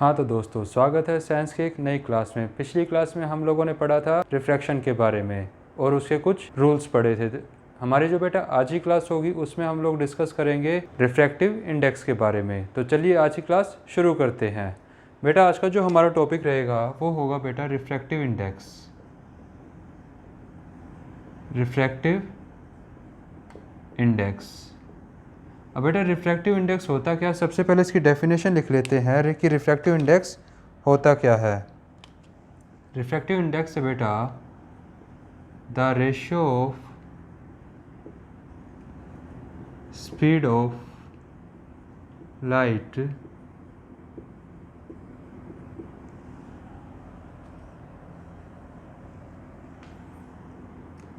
हाँ तो दोस्तों, स्वागत है साइंस के एक नई क्लास में। पिछली क्लास में हम लोगों ने पढ़ा था रिफ्रैक्शन के बारे में और उसके कुछ रूल्स पढ़े थे। हमारी जो बेटा आज की क्लास होगी उसमें हम लोग डिस्कस करेंगे रिफ्रैक्टिव इंडेक्स के बारे में। तो चलिए आज की क्लास शुरू करते हैं। बेटा आज का जो हमारा टॉपिक रहेगा वो होगा बेटा रिफ्रैक्टिव इंडेक्स। Refractive index. अब बेटा रिफ्रैक्टिव इंडेक्स होता क्या है, सबसे पहले इसकी डेफिनेशन लिख लेते हैं कि रिफ्रैक्टिव इंडेक्स होता क्या है। रिफ्रैक्टिव इंडेक्स है बेटा the ratio of speed of light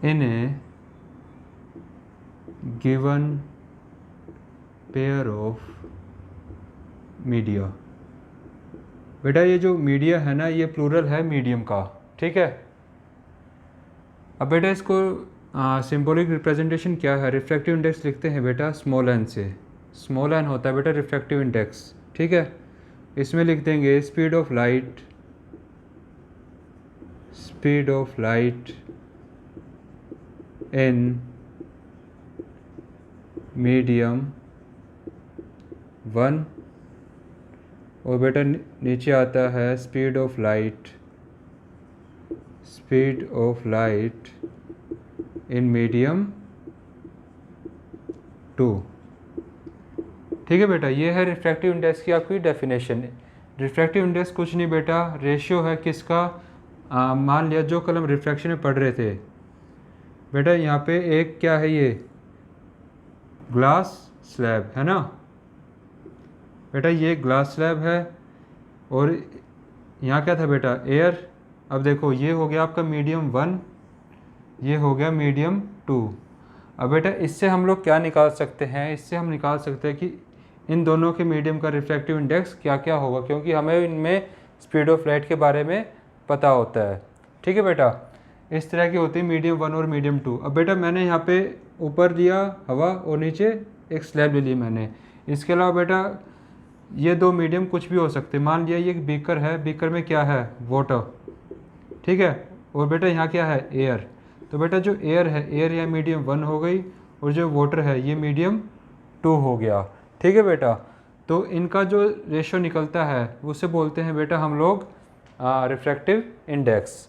in A given pair of media. बेटा ये जो मीडिया है ना, ये प्लूरल है मीडियम का, ठीक है। अब बेटा इसको सिंबॉलिक रिप्रेजेंटेशन क्या है, रिफ्रैक्टिव इंडेक्स लिखते हैं बेटा स्मॉल एन से। स्मॉल एन होता है बेटा रिफ्रैक्टिव इंडेक्स, ठीक है। इसमें लिख देंगे speed of light, speed of light in medium 1, और बेटा नीचे आता है speed of light, speed of light in medium 2, ठीक है बेटा। ये है रिफ्रैक्टिव इंडेक्स की आपकी डेफिनेशन। रिफ्रैक्टिव इंडेक्स कुछ नहीं बेटा, रेशियो है किसका, मान लिया जो कल हम रिफ्रैक्शन में पढ़ रहे थे बेटा, यहाँ पे एक क्या है, ये ग्लास स्लैब है ना बेटा, ये ग्लास स्लैब है और यहाँ क्या था बेटा, एयर। अब देखो ये हो गया आपका मीडियम 1, ये हो गया मीडियम 2। अब बेटा इससे हम लोग क्या निकाल सकते हैं, इससे हम निकाल सकते हैं कि इन दोनों के मीडियम का रिफ्रैक्टिव इंडेक्स क्या क्या होगा, क्योंकि हमें इनमें स्पीड ऑफ लाइट के बारे में पता होता है, ठीक है बेटा। इस तरह की होती है मीडियम 1 और मीडियम 2। अब बेटा मैंने यहाँ पे ऊपर लिया हवा और नीचे एक स्लैब ले ली मैंने। इसके अलावा बेटा ये दो मीडियम कुछ भी हो सकते हैं। मान लिया ये एक बीकर है, बीकर में क्या है, वाटर, ठीक है, और बेटा यहाँ क्या है, एयर। तो बेटा जो एयर है, एयर या मीडियम 1 हो गई, और जो वाटर है ये मीडियम 2 हो गया, ठीक है बेटा। तो इनका जो रेशो निकलता है उसे बोलते हैं बेटा हम लोग रिफ्रैक्टिव इंडेक्स,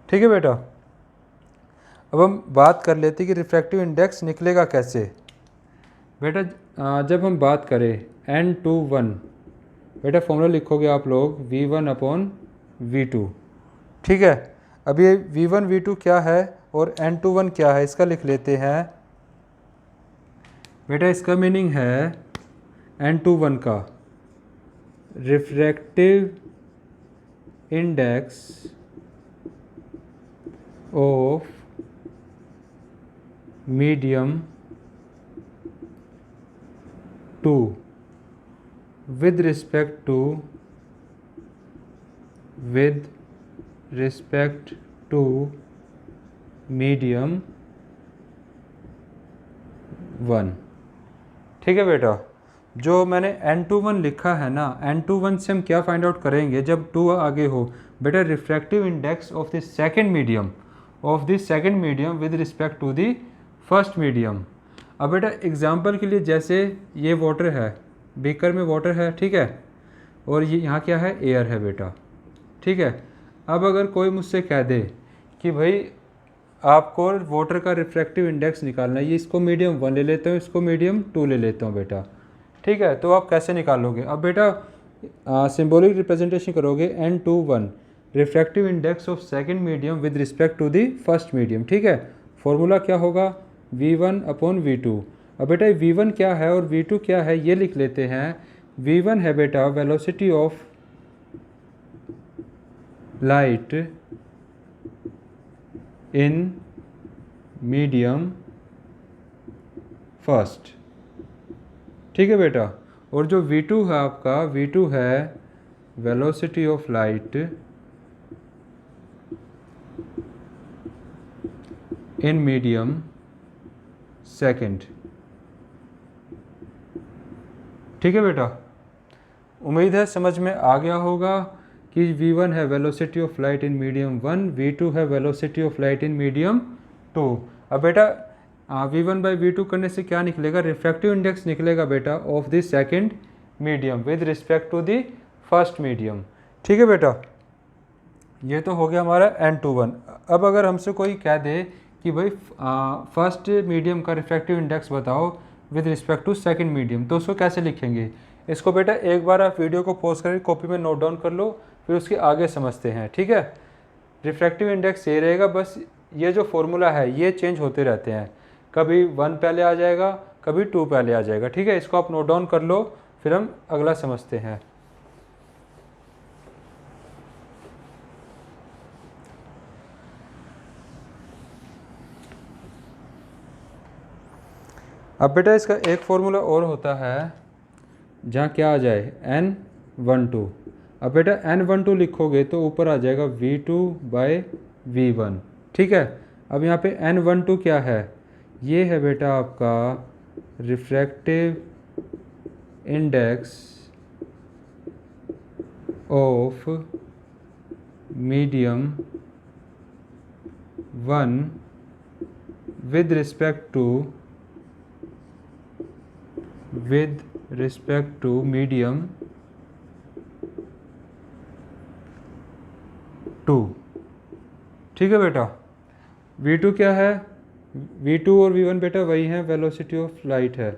ठीक है बेटा। अब हम बात कर लेते हैं कि रिफ्रैक्टिव इंडेक्स निकलेगा कैसे। बेटा जब हम बात करें N21, बेटा फॉर्मूला लिखोगे आप लोग V1/V2, ठीक है। अब ये V1 V2 क्या है और N21 क्या है, इसका लिख लेते हैं बेटा। इसका मीनिंग है N21 का refractive index of medium 2 with respect to medium 1, ठीक है बेटा। जो मैंने N21 लिखा है ना, N21 से हम क्या फाइंड आउट करेंगे जब 2 आगे हो, बेटा refractive index of the second medium with respect to the first medium. अब बेटा एग्जांपल के लिए जैसे ये वाटर है, बीकर में वाटर है, ठीक है, और ये यहाँ क्या है, एयर है बेटा, ठीक है। अब अगर कोई मुझसे कह दे कि भाई आपको वाटर का रिफ्रैक्टिव इंडेक्स निकालना है, ये इसको मीडियम 1 ले लेता हूँ, इसको मीडियम 2 ले लेता हूँ बेटा, ठीक है, तो आप कैसे निकालोगे। अब बेटा सिंबॉलिक रिप्रेजेंटेशन करोगे N21 refractive index of second medium with respect to the first medium, ठीक है। फॉर्मूला क्या होगा, V1/V2। अब बेटा V1 क्या है और V2 क्या है ये लिख लेते हैं। V1 है बेटा velocity of light in medium first, ठीक है बेटा। और जो V2 है आपका, V2 है velocity of light in medium second, ठीक है बेटा। उम्मीद है समझ में आ गया होगा कि v1 है velocity of light in medium 1, v2 है velocity of light in medium 2। अब बेटा v1 बाई v2 करने से क्या निकलेगा, रिफ्रैक्टिव इंडेक्स निकलेगा बेटा of the second medium with respect to the first medium. ठीक है बेटा, ये तो हो गया हमारा n21। अब अगर हमसे कोई कह दे कि भाई फर्स्ट मीडियम का रिफ्रैक्टिव इंडेक्स बताओ with respect to second medium, तो उसको कैसे लिखेंगे। इसको बेटा एक बार आप वीडियो को पॉज करके कॉपी में नोट डाउन कर लो, फिर उसके आगे समझते हैं। ठीक है, रिफ्रैक्टिव इंडेक्स ये रहेगा, बस ये जो फॉर्मूला है ये चेंज होते रहते हैं, कभी 1 पहले आ जाएगा, कभी 2 पहले आ जाएगा। ठीक है, इसको आप नोट डाउन कर लो, फिर हम अगला समझते हैं। अब बेटा इसका एक फॉर्मूला और होता है जहाँ क्या आ जाए n12। अब बेटा n12 लिखोगे तो ऊपर आ जाएगा v2 बाय v1। ठीक है, अब यहाँ पे n12 क्या है, ये है बेटा आपका refractive index of medium 1 with respect to medium 2। ठीक है बेटा, v2 क्या है, v2 और v1 बेटा वही है, वेलोसिटी ऑफ लाइट है,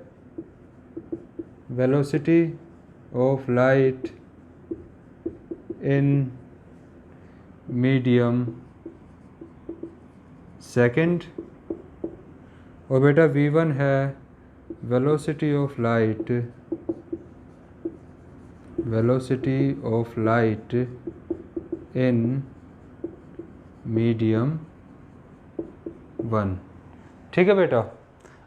velocity of light in medium second, और बेटा v1 है velocity of light in medium 1। ठीक है बेटा,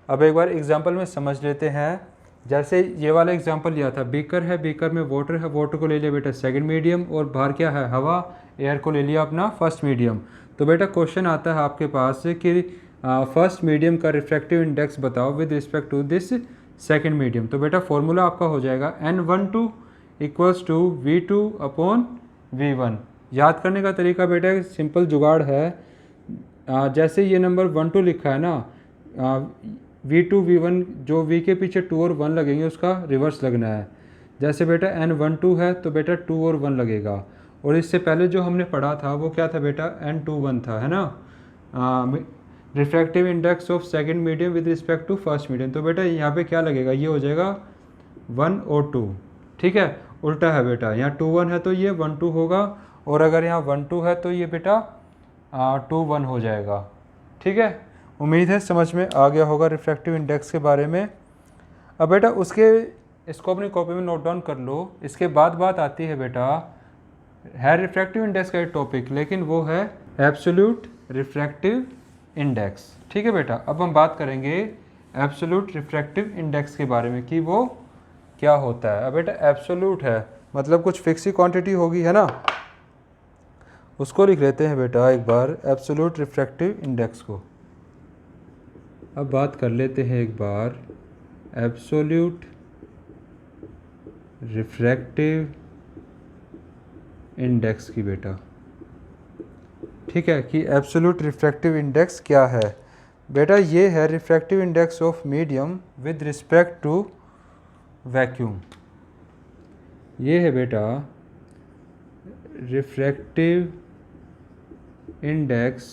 अब एक बार एग्जांपल में समझ लेते हैं। जैसे ये वाला एग्जांपल लिया था, बीकर है, बीकर में वाटर है, वाटर को ले लिया बेटा सेकंड मीडियम, और बाहर क्या है, हवा, एयर को ले लिया अपना फर्स्ट मीडियम। तो बेटा क्वेश्चन आता है आपके पास कि फर्स्ट मीडियम का रिफ्रैक्टिव इंडेक्स बताओ with respect to this second medium. तो बेटा फॉर्मूला आपका हो जाएगा n12 equals to v2 upon v1। याद करने का तरीका बेटा सिंपल जुगाड़ है, जैसे ये नंबर 1 2 लिखा है ना, v2 v1 जो v के पीछे 2 और 1 लगेंगे उसका रिवर्स लगना है। जैसे बेटा n12 है तो बेटा 2 और 1 लगेगा, और इससे पहले जो हमने पढ़ा था वो क्या था बेटा, n21 था, है ना, refractive index of second medium with respect to first medium. तो बेटा यहाँ पे क्या लगेगा, ये हो जाएगा 1 और 2। ठीक है, उल्टा है बेटा, यहाँ 2 1 है तो ये 1 2 होगा, और अगर यहाँ 1 2 है तो ये बेटा 2 1 हो जाएगा। ठीक है, उम्मीद है समझ में आ गया होगा रिफ्रैक्टिव इंडेक्स के बारे में। अब बेटा इसको अपनी कॉपी में नोट डाउन कर लो। इसके बाद बात आती है बेटा, है रिफ्रैक्टिव इंडेक्स का एक टॉपिक, लेकिन वो है एब्सोल्यूट रिफ्रैक्टिव इंडेक्स। ठीक है बेटा, अब हम बात करेंगे एब्सोल्यूट रिफ्रैक्टिव इंडेक्स के बारे में कि वो क्या होता है। अब बेटा एब्सोल्यूट है मतलब कुछ फिक्स ही क्वांटिटी होगी, है ना, उसको लिख लेते हैं बेटा एक बार एब्सोल्यूट रिफ्रैक्टिव इंडेक्स को। अब बात कर लेते हैं एक बार एब्सोल्यूट रिफ्रैक्टिव इंडेक्स की बेटा। ठीक है, कि एब्सोल्यूट रिफ्रैक्टिव इंडेक्स क्या है बेटा, ये है refractive index of medium with respect to vacuum. ये है बेटा refractive index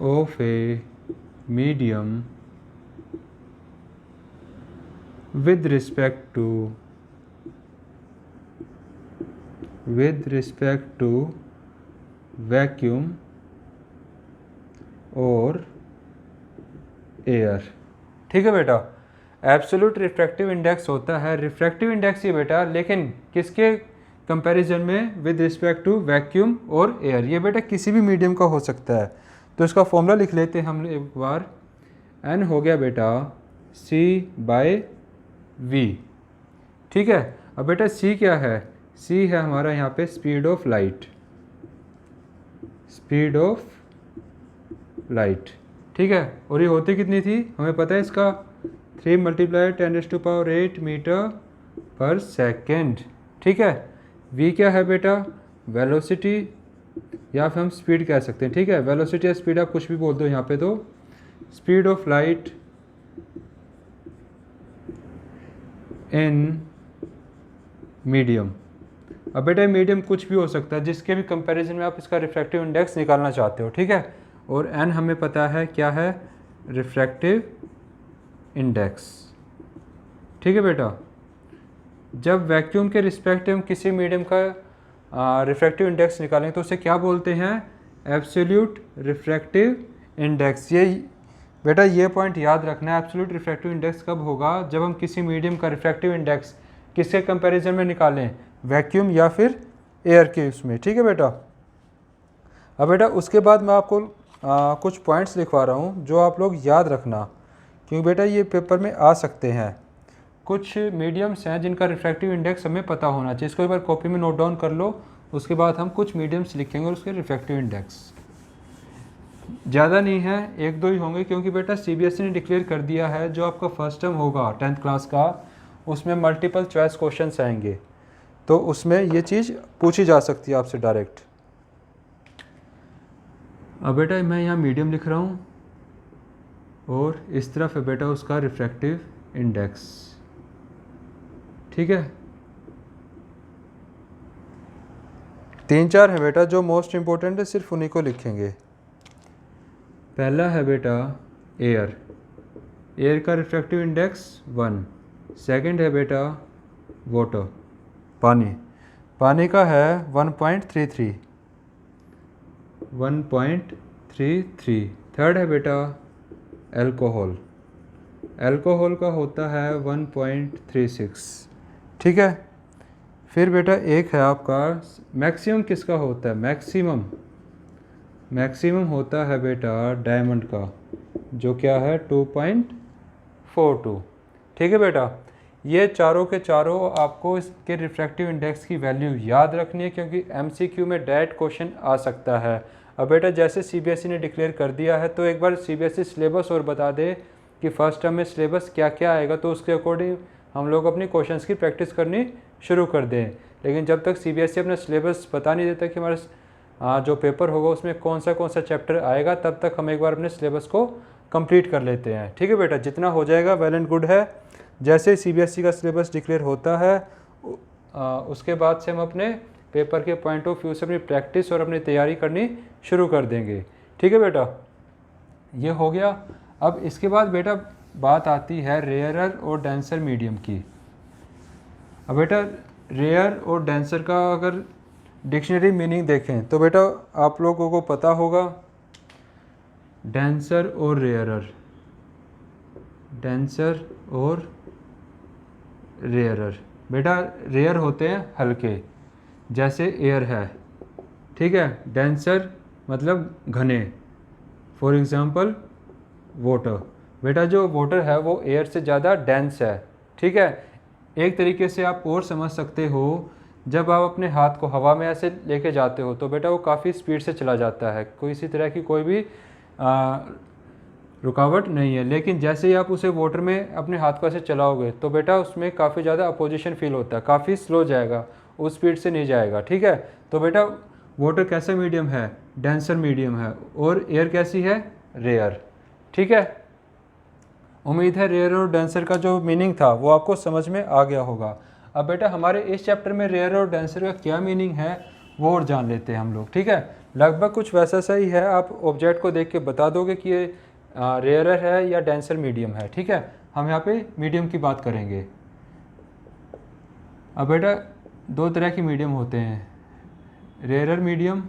of a medium with respect to vacuum और एयर। ठीक है बेटा, एब्सोल्यूट रिफ्रैक्टिव इंडेक्स होता है, रिफ्रैक्टिव इंडेक्स ये बेटा, लेकिन किसके कंपैरिजन में, विद रिस्पेक्ट टू वैक्यूम और एयर। ये बेटा किसी भी मीडियम का हो सकता है। तो इसका फॉर्मूला लिख लेते हैं हम एक बार, n हो गया बेटा c बाय v। ठीक है, अब बेटा c क्या है, c है हमारा यहाँ पे speed of light, speed of light. ठीक है, और ये होती कितनी थी हमें पता है, इसका 3 × 10⁸ मीटर पर सेकेंड। ठीक है, v क्या है बेटा, वेलोसिटी या फिर हम स्पीड कह सकते हैं। ठीक है, वेलोसिटी या स्पीड आप कुछ भी बोल दो यहाँ पे। तो speed of light in medium. अब बेटा मीडियम कुछ भी हो सकता है जिसके भी कंपैरिजन में आप इसका रिफ्रैक्टिव इंडेक्स निकालना चाहते हो। ठीक है, और n हमें पता है क्या है, रिफ्रैक्टिव इंडेक्स। ठीक है बेटा, जब वैक्यूम के रिस्पेक्ट हम किसी मीडियम का रिफ्रैक्टिव इंडेक्स निकालेंगे तो उसे क्या बोलते हैं, एब्सोल्यूट रिफ्रैक्टिव इंडेक्स। ये बेटा ये पॉइंट याद रखना है, एब्सोल्यूट रिफ्रैक्टिव इंडेक्स कब होगा, जब हम किसी मीडियम का रिफ्रैक्टिव इंडेक्स किसके कंपैरिजन में निकालें, वैक्यूम या फिर एयर के उसमें। ठीक है बेटा, अब बेटा उसके बाद मैं आपको कुछ पॉइंट्स लिखवा रहा हूँ जो आप लोग याद रखना, क्योंकि बेटा ये पेपर में आ सकते हैं। कुछ मीडियम्स हैं जिनका रिफ्रैक्टिव इंडेक्स हमें पता होना चाहिए, इसको एक बार कॉपी में नोट डाउन कर लो। उसके बाद हम कुछ मीडियम्स लिखेंगे और उसके रिफ्रैक्टिव इंडेक्स ज़्यादा नहीं है, एक दो ही होंगे, क्योंकि बेटा सीबीएसई ने डिक्लेयर कर दिया है जो आपका फर्स्ट टर्म होगा 10th क्लास का, उसमें मल्टीपल चॉइस क्वेश्चंस आएंगे, तो उसमें ये चीज़ पूछी जा सकती है आपसे डायरेक्ट। अब बेटा मैं यहाँ मीडियम लिख रहा हूँ और इस तरफ है बेटा उसका रिफ्रैक्टिव इंडेक्स। ठीक है, 3-4 है बेटा जो मोस्ट इम्पोर्टेंट है, सिर्फ उन्हीं को लिखेंगे। पहला है बेटा एयर, एयर का रिफ्रैक्टिव इंडेक्स 1। सेकंड है बेटा वाटर, पानी, पानी का है 1.33। थर्ड है बेटा अल्कोहल, अल्कोहल का होता है 1.36। ठीक है, फिर बेटा एक है आपका मैक्सिमम, किसका होता है, मैक्सिमम होता है बेटा डायमंड का, जो क्या है 2.42। ठीक है बेटा, ये चारों के चारों आपको इसके रिफ्रैक्टिव इंडेक्स की वैल्यू याद रखनी है, क्योंकि एमसीक्यू में डायरेक्ट क्वेश्चन आ सकता है। अब बेटा जैसे सीबीएसई ने डिक्लेयर कर दिया है, तो एक बार सीबीएसई सिलेबस और बता दे कि फर्स्ट टर्म में सिलेबस क्या क्या आएगा, तो उसके अकॉर्डिंग हम लोग अपनी क्वेश्चंस की प्रैक्टिस करनी शुरू कर दें। लेकिन जब तक सीबीएसई अपना सिलेबस बता नहीं देता कि हमारा जो पेपर होगा उसमें कौन सा चैप्टर आएगा, तब तक हम एक बार अपने सिलेबस को कंप्लीट कर लेते हैं। ठीक है बेटा, जितना हो जाएगा वेल एंड गुड है। जैसे सीबीएसई का सिलेबस डिक्लेयर होता है उसके बाद से हम अपने पेपर के पॉइंट ऑफ व्यू से अपनी प्रैक्टिस और अपनी तैयारी करनी शुरू कर देंगे। ठीक है बेटा, ये हो गया। अब इसके बाद बेटा बात आती है रेयरर और डेंसर मीडियम की। अब बेटा रेयर और डेंसर का अगर डिक्शनरी मीनिंग देखें तो बेटा आप लोगों को पता होगा, डेंसर और रेयरर, डेंसर और रेयरर। बेटा रेयर होते हैं हल्के, जैसे एयर है। ठीक है, डेंसर मतलब घने, फॉर एग्जांपल वाटर। बेटा जो वाटर है वो एयर से ज़्यादा डेंस है। ठीक है, एक तरीके से आप और समझ सकते हो, जब आप अपने हाथ को हवा में ऐसे लेके जाते हो तो बेटा वो काफ़ी स्पीड से चला जाता है, कोई इसी तरह की कोई भी रुकावट नहीं है। लेकिन जैसे ही आप उसे वाटर में अपने हाथ को ऐसे चलाओगे तो बेटा उसमें काफ़ी ज़्यादा अपोजिशन फील होता है, काफ़ी स्लो जाएगा, उस स्पीड से नहीं जाएगा। ठीक है, तो बेटा वाटर कैसा मीडियम है, डेंसर मीडियम है, और एयर कैसी है, रेयर। ठीक है, उम्मीद है रेयर और डेंसर का जो मीनिंग था वो आपको समझ में आ गया होगा। अब बेटा हमारे इस चैप्टर में रेयर और डेंसर का क्या मीनिंग है वो और जान लेते हैं हम लोग। ठीक है, लगभग कुछ वैसा सही है, आप ऑब्जेक्ट को देख के बता दोगे कि ये रेयरर है या डेंसर मीडियम है। ठीक है, हम यहाँ पे मीडियम की बात करेंगे। अब बेटा दो तरह की मीडियम होते हैं, रेयरर मीडियम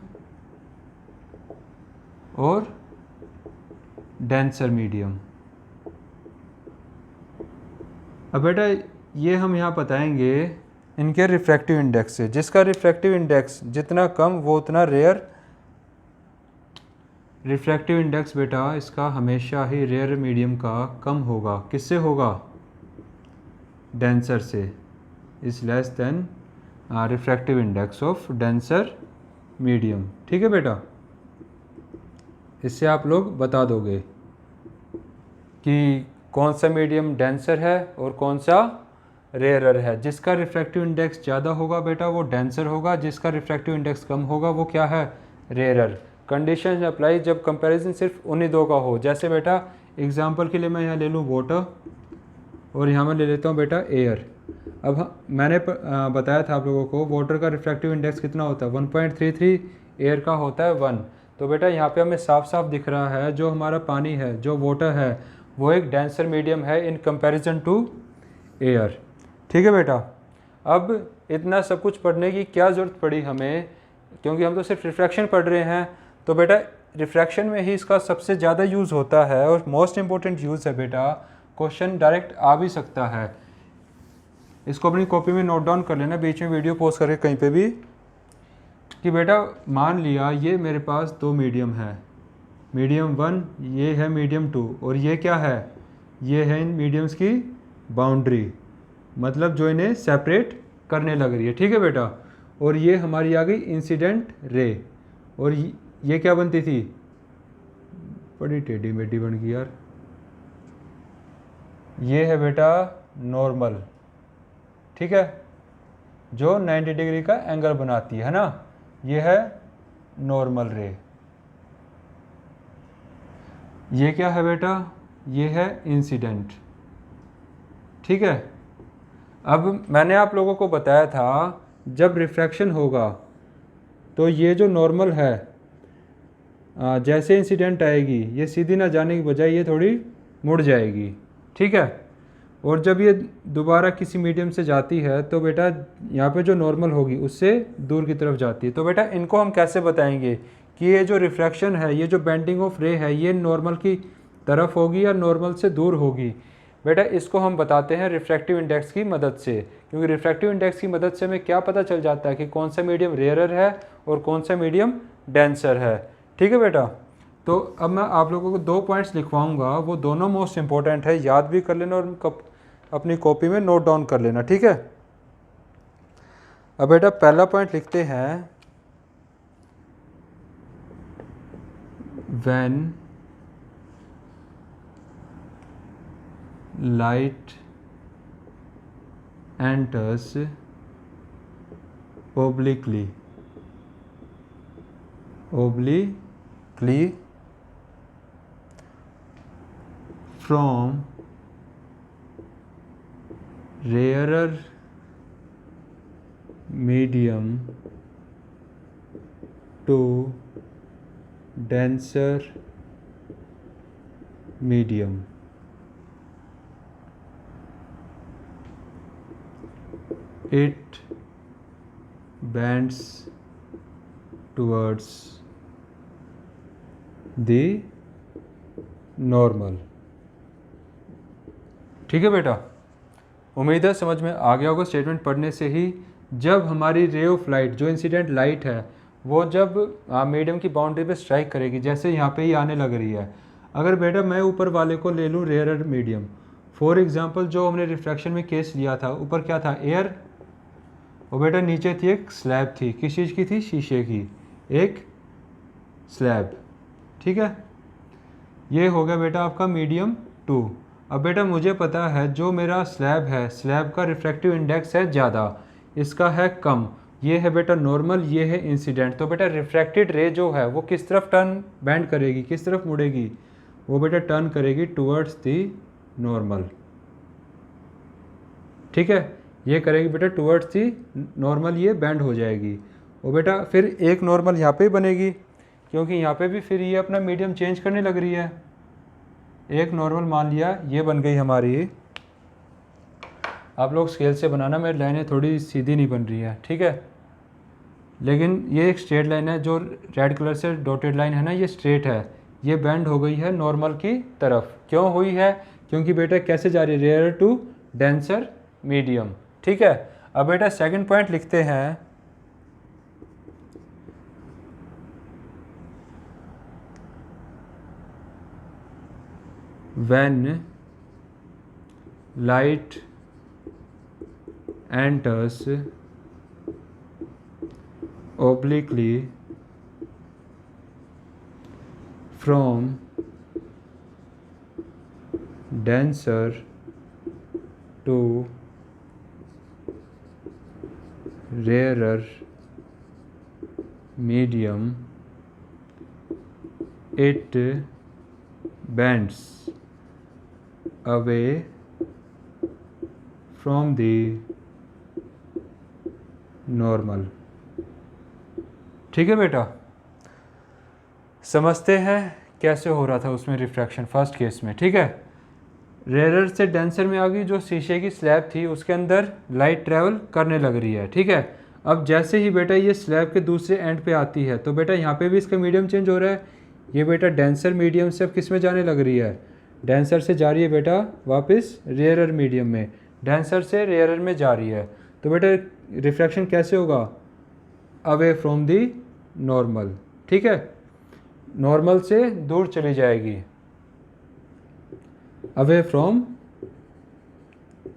और डेंसर मीडियम। अब बेटा ये हम यहाँ बताएंगे इनके रिफ्रैक्टिव इंडेक्स से, जिसका रिफ्रैक्टिव इंडेक्स जितना कम वो उतना रेयर। रिफ्रैक्टिव इंडेक्स बेटा इसका हमेशा ही रेयर मीडियम का कम होगा, किससे होगा, डेंसर से, is less than refractive index of denser medium. ठीक है बेटा, इससे आप लोग बता दोगे कि कौन सा मीडियम डेंसर है और कौन सा रेयरर है। जिसका रिफ्रैक्टिव इंडेक्स ज़्यादा होगा बेटा वो डेंसर होगा, जिसका रिफ्रैक्टिव इंडेक्स कम होगा वो क्या है, रेयरर। कंडीशन अप्लाई जब कंपैरिजन सिर्फ उन्हीं दो का हो। जैसे बेटा एग्जांपल के लिए मैं यहाँ ले लूँ वाटर और यहाँ मैं ले लेता हूँ बेटा एयर। अब मैंने बताया था आप लोगों को वाटर का रिफ्रैक्टिव इंडेक्स कितना होता है 1.33, एयर का होता है 1। तो बेटा यहाँ पे हमें साफ साफ दिख रहा है जो हमारा पानी है, जो वाटर है, वो एक डेंसर मीडियम है इन कंपैरिजन टू एयर। ठीक है बेटा। अब इतना सब कुछ पढ़ने की क्या ज़रूरत पड़ी हमें, क्योंकि हम तो सिर्फ रिफ्रैक्शन पढ़ रहे हैं। तो बेटा रिफ्रैक्शन में ही इसका सबसे ज़्यादा यूज़ होता है और मोस्ट इम्पोर्टेंट यूज़ है बेटा। क्वेश्चन डायरेक्ट आ भी सकता है, इसको अपनी कॉपी में नोट डाउन कर लेना, बीच में वीडियो पॉज करके कहीं पे भी, कि बेटा मान लिया ये मेरे पास दो मीडियम है, मीडियम 1 ये है मीडियम 2, और ये क्या है, ये है इन मीडियम्स की बाउंड्री, मतलब जो इन्हें सेपरेट करने लग रही है। ठीक है बेटा। और ये हमारी आ गई इंसिडेंट रे, और ये क्या बनती थी, बड़ी टेढ़ी मेढ़ी बन गई यार, ये है बेटा नॉर्मल। ठीक है, जो 90 डिग्री का एंगल बनाती है ना, ये है नॉर्मल रे। ये क्या है बेटा, ये है इंसिडेंट। ठीक है। अब मैंने आप लोगों को बताया था जब रिफ्रैक्शन होगा तो ये जो नॉर्मल है जैसे इंसिडेंट आएगी ये सीधी ना जाने की बजाय ये थोड़ी मुड़ जाएगी। ठीक है। और जब ये दोबारा किसी मीडियम से जाती है तो बेटा यहाँ पे जो नॉर्मल होगी उससे दूर की तरफ जाती है। तो बेटा इनको हम कैसे बताएंगे कि ये जो रिफ्रैक्शन है, ये जो बेंडिंग ऑफ रे है, ये नॉर्मल की तरफ होगी या नॉर्मल से दूर होगी। बेटा इसको हम बताते हैं रिफ्रैक्टिव इंडेक्स की मदद से, क्योंकि रिफ्रैक्टिव इंडेक्स की मदद से हमें क्या पता चल जाता है कि कौन सा मीडियम रेयरर है और कौन सा मीडियम डेंसर है। ठीक है बेटा। तो अब मैं आप लोगों को 2 पॉइंट्स लिखवाऊंगा, वो दोनों मोस्ट इंपॉर्टेंट है, याद भी कर लेना और अपनी कॉपी में नोट डाउन कर लेना। ठीक है। अब बेटा पहला पॉइंट लिखते हैं, when light enters obliquely from rarer medium to denser medium, it bends towards the normal। ठीक है बेटा। उम्मीद है समझ में आ गया होगा स्टेटमेंट पढ़ने से ही। जब हमारी रे ऑफ लाइट, जो इंसिडेंट लाइट है, वो जब मीडियम की बाउंड्री पे स्ट्राइक करेगी, जैसे यहाँ पे ही आने लग रही है, अगर बेटा मैं ऊपर वाले को ले लूँ रेयरर मीडियम, फॉर एग्जांपल जो हमने रिफ्रैक्शन में केस लिया था, ऊपर क्या था, एयर, और बेटा नीचे थी एक स्लैब थी, किस चीज़ की थी, शीशे की एक स्लैब। ठीक है। ये हो गया बेटा आपका मीडियम 2। अब बेटा मुझे पता है जो मेरा स्लैब है, स्लैब का रिफ्रैक्टिव इंडेक्स है ज़्यादा, इसका है कम, ये है बेटा नॉर्मल, ये है इंसिडेंट। तो बेटा रिफ्रैक्टेड रे जो है वो किस तरफ टर्न बैंड करेगी, किस तरफ मुड़ेगी, वो बेटा टर्न करेगी टुवर्ड्स दी नॉर्मल। ठीक है। ये करेगी बेटा टुवर्ड्स दी नॉर्मल, ये बैंड हो जाएगी। और बेटा फिर एक नॉर्मल यहाँ पे बनेगी, क्योंकि यहाँ पे भी फिर ये अपना मीडियम चेंज करने लग रही है। एक नॉर्मल मान लिया ये बन गई हमारी, आप लोग स्केल से बनाना, मेरी लाइनें थोड़ी सीधी नहीं बन रही है। ठीक है। लेकिन ये एक स्ट्रेट लाइन है, जो रेड कलर से डॉटेड लाइन है ना, ये स्ट्रेट है, ये बेंड हो गई है नॉर्मल की तरफ। क्यों हुई है, क्योंकि बेटा कैसे जा रही है, रेयर टू डेंसर मीडियम। ठीक है। अब बेटा सेकंड पॉइंट लिखते हैं, when light enters obliquely from denser to rarer medium it bends away from the normal। ठीक है बेटा, समझते हैं कैसे हो रहा था उसमें रिफ्रैक्शन फर्स्ट केस में। ठीक है, रेयर से डेंसर में आ गई, जो शीशे की स्लैब थी उसके अंदर लाइट ट्रैवल करने लग रही है। ठीक है, अब जैसे ही बेटा ये स्लैब के दूसरे एंड पे आती है तो बेटा यहाँ पे भी इसका मीडियम चेंज हो रहा है। ये बेटा डेंसर मीडियम से अब किस में जाने लग रही है, डेंसर से जा रही है बेटा वापस रेयरर मीडियम में, डेंसर से रेयरर में जा रही है। तो बेटा रिफ्रैक्शन कैसे होगा, अवे फ्रॉम दी नॉर्मल। ठीक है, नॉर्मल से दूर चली जाएगी, अवे फ्रॉम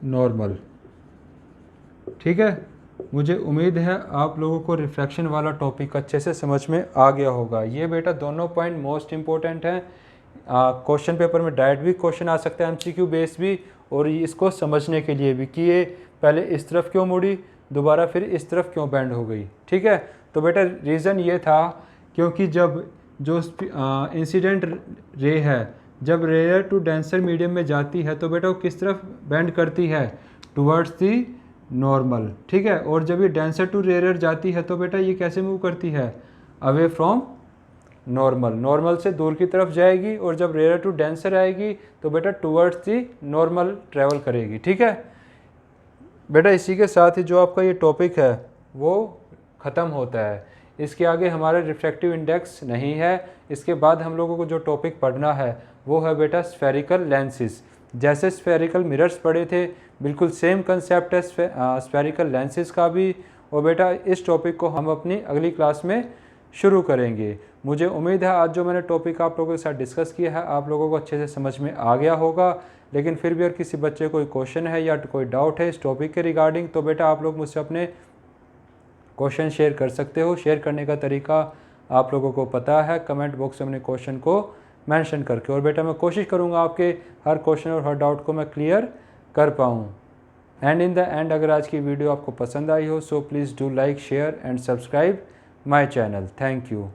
नॉर्मल। ठीक है, मुझे उम्मीद है आप लोगों को रिफ्रैक्शन वाला टॉपिक अच्छे से समझ में आ गया होगा। ये बेटा दोनों पॉइंट मोस्ट इंपॉर्टेंट हैं, क्वेश्चन पेपर में डायरेक्ट भी क्वेश्चन आ सकता है, एमसीक्यू बेस भी, और इसको समझने के लिए भी कि ये पहले इस तरफ क्यों मुड़ी, दोबारा फिर इस तरफ क्यों बेंड हो गई। ठीक है, तो बेटा रीज़न ये था क्योंकि जब जो इंसिडेंट रे है जब रेयर टू डेंसर मीडियम में जाती है तो बेटा वो किस तरफ बेंड करती है, टुवर्ड्स दी नॉर्मल। ठीक है, और जब ये डेंसर टू रेयर जाती है तो बेटा ये कैसे मूव करती है, अवे फ्रॉम नॉर्मल, नॉर्मल से दूर की तरफ जाएगी, और जब रेयर टू डेंसर आएगी तो बेटा टुवर्ड्स दी नॉर्मल ट्रैवल करेगी। ठीक है बेटा, इसी के साथ ही जो आपका ये टॉपिक है वो ख़त्म होता है। इसके आगे हमारा रिफ्रैक्टिव इंडेक्स नहीं है। इसके बाद हम लोगों को जो टॉपिक पढ़ना है वो है बेटा स्फेरिकल लेंसेज। जैसे स्फेरिकल मिरर्स पढ़े थे, बिल्कुल सेम कंसेप्ट है स्फेरिकल लेंसेज का भी। और बेटा इस टॉपिक को हम अपनी अगली क्लास में शुरू करेंगे। मुझे उम्मीद है आज जो मैंने टॉपिक आप लोगों के साथ डिस्कस किया है आप लोगों को अच्छे से समझ में आ गया होगा। लेकिन फिर भी अगर किसी बच्चे कोई क्वेश्चन है या कोई डाउट है इस टॉपिक के रिगार्डिंग तो बेटा आप लोग मुझसे अपने क्वेश्चन शेयर कर सकते हो। शेयर करने का तरीका आप लोगों को पता है, कमेंट बॉक्स में अपने क्वेश्चन को मेंशन करके। और बेटा मैं कोशिश करूंगा आपके हर क्वेश्चन और हर डाउट को मैं क्लियर कर पाऊँ। एंड इन द एंड, अगर आज की वीडियो आपको पसंद आई हो so please do like, share and subscribe my channel. Thank you.